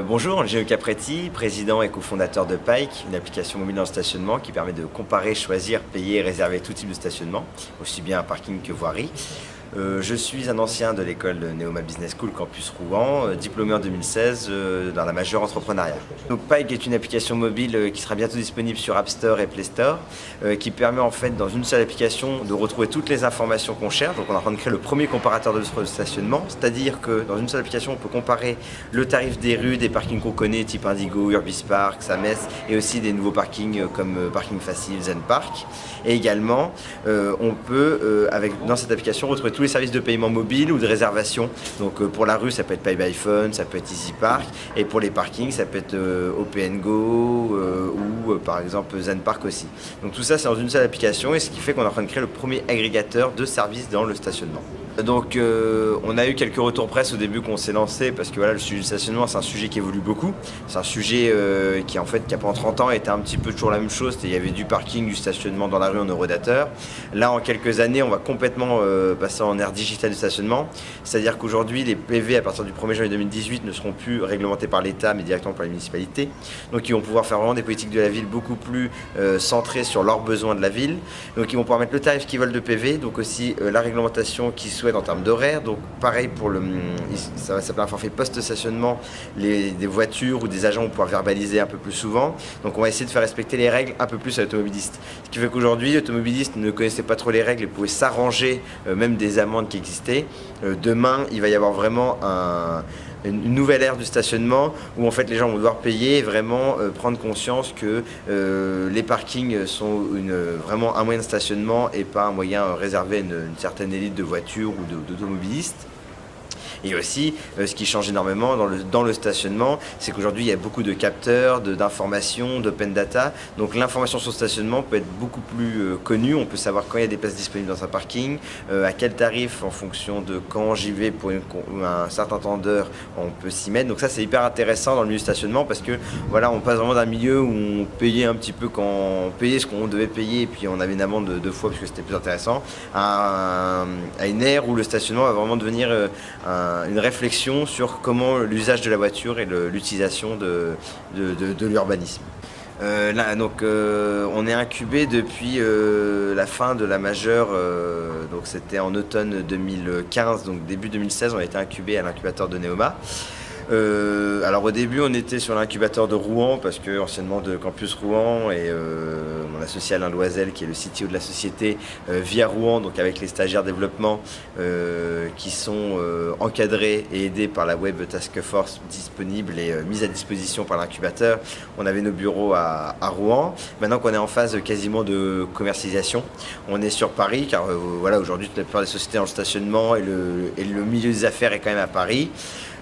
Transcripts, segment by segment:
Bonjour, Geo Capretti, président et cofondateur de Pike, une application mobile dans le stationnement qui permet de comparer, choisir, payer et réserver tout type de stationnement, aussi bien un parking que voirie. Je suis un ancien de l'école de Neoma Business School Campus Rouen, diplômé en 2016 dans la majeure entrepreneuriat. Donc Pike est une application mobile qui sera bientôt disponible sur App Store et Play Store, qui permet en fait dans une seule application de retrouver toutes les informations qu'on cherche. Donc on est en train de créer le premier comparateur de stationnement, c'est-à-dire que dans une seule application on peut comparer le tarif des rues, des parkings qu'on connaît, type Indigo, Urbispark, Sames, et aussi des nouveaux parkings comme Parking Facile, Zen Park. Et également on peut dans cette application retrouver tous les services de paiement mobile ou de réservation. Donc pour la rue, ça peut être Pay by Phone, ça peut être EasyPark, et pour les parkings, ça peut être OPNGo ou par exemple Zen Park aussi. Donc tout ça, c'est dans une seule application, et ce qui fait qu'on est en train de créer le premier agrégateur de services dans le stationnement. Donc on a eu quelques retours presse au début qu'on s'est lancé, parce que voilà, le sujet du stationnement, c'est un sujet qui évolue beaucoup. C'est un sujet qui pendant 30 ans était un petit peu toujours la même chose. Il y avait du parking, du stationnement dans la rue en eurodateur. Là, en quelques années, on va complètement passer en ère digitale du stationnement. C'est-à-dire qu'aujourd'hui, les PV à partir du 1er janvier 2018 ne seront plus réglementés par l'État, mais directement par les municipalités. Donc ils vont pouvoir faire vraiment des politiques de la ville beaucoup plus centrées sur leurs besoins de la ville. Donc ils vont pouvoir mettre le tarif qu'ils veulent de PV, donc aussi la réglementation qu'ils souhaitent en termes d'horaire. Donc pareil ça va s'appeler un forfait post-stationnement, des voitures ou des agents vont pouvoir verbaliser un peu plus souvent. Donc on va essayer de faire respecter les règles un peu plus à l'automobiliste. Ce qui fait qu'aujourd'hui l'automobiliste ne connaissait pas trop les règles et pouvait s'arranger même des amendes qui existaient. Demain il va y avoir vraiment une nouvelle ère du stationnement où en fait les gens vont devoir payer et vraiment prendre conscience que les parkings sont vraiment un moyen de stationnement et pas un moyen réservé à une certaine élite de voitures ou d'automobilistes. Et aussi, ce qui change énormément dans le stationnement, c'est qu'aujourd'hui, il y a beaucoup de capteurs, d'informations, d'open data. Donc l'information sur le stationnement peut être beaucoup plus connue. On peut savoir quand il y a des places disponibles dans un parking, à quel tarif, en fonction de quand j'y vais pour un certain temps d'heure, on peut s'y mettre. Donc ça, c'est hyper intéressant dans le milieu du stationnement, parce que voilà, on passe vraiment d'un milieu où on payait un petit peu quand on payait ce qu'on devait payer, et puis on avait une amende de 2 fois parce que c'était plus intéressant, à une ère où le stationnement va vraiment devenir une réflexion sur comment l'usage de la voiture et l'utilisation de l'urbanisme. On est incubé depuis la fin de la majeure, donc c'était en automne 2015, donc début 2016, on a été incubé à l'incubateur de Neoma. Alors au début on était sur l'incubateur de Rouen, parce que anciennement de Campus Rouen, et mon associé Alain Loisel, qui est le CTO de la société, vit à Rouen, donc avec les stagiaires développement qui sont encadrés et aidés par la Web Task Force disponible et mise à disposition par l'incubateur. On avait nos bureaux à Rouen. Maintenant qu'on est en phase quasiment de commercialisation, on est sur Paris, car voilà, aujourd'hui la plupart des sociétés dans le stationnement et le milieu des affaires est quand même à Paris.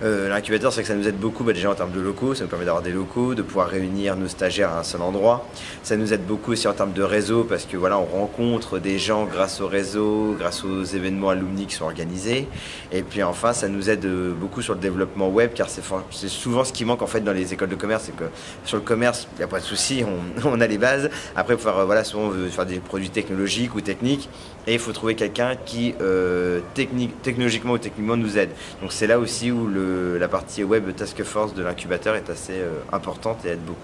L'incubateur, c'est que ça nous aide beaucoup déjà en termes de locaux, ça nous permet d'avoir des locaux, de pouvoir réunir nos stagiaires à un seul endroit. Ça nous aide beaucoup aussi en termes de réseau, parce que voilà, on rencontre des gens grâce au réseau, grâce aux événements alumni qui sont organisés. Et puis enfin, ça nous aide beaucoup sur le développement web, car c'est souvent ce qui manque en fait dans les écoles de commerce. C'est que sur le commerce, il n'y a pas de souci, on a les bases. Après, pour faire, voilà, souvent on veut faire des produits technologiques ou techniques, et il faut trouver quelqu'un qui technologiquement ou techniquement nous aide. Donc c'est là aussi où la partie web task force de l'incubateur est assez importante et aide beaucoup.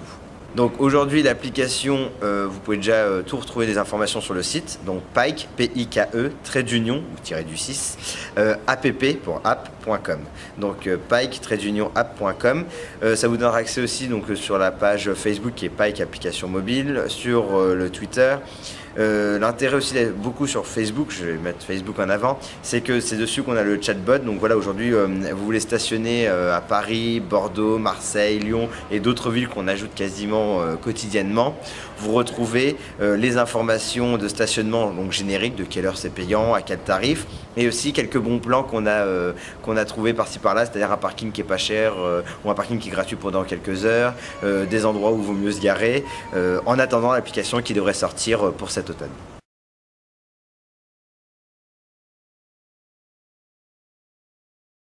Donc aujourd'hui l'application, vous pouvez déjà tout retrouver des informations sur le site, donc Pike, P-I-K-E, trait d'union, ou tiré du 6, app pour app.com. Donc Pike-app.com. Ça vous donnera accès aussi donc, sur la page Facebook qui est Pike application mobile, sur le Twitter. L'intérêt aussi beaucoup sur Facebook, je vais mettre Facebook en avant, c'est que c'est dessus qu'on a le chatbot. Donc voilà, aujourd'hui vous voulez stationner à Paris, Bordeaux, Marseille, Lyon et d'autres villes qu'on ajoute quasiment quotidiennement. Vous retrouvez les informations de stationnement donc génériques, de quelle heure c'est payant, à quel tarif, et aussi quelques bons plans qu'on a trouvé par-ci par-là, c'est-à-dire un parking qui est pas cher ou un parking qui est gratuit pendant quelques heures, des endroits où il vaut mieux se garer, en attendant l'application qui devrait sortir pour cet automne.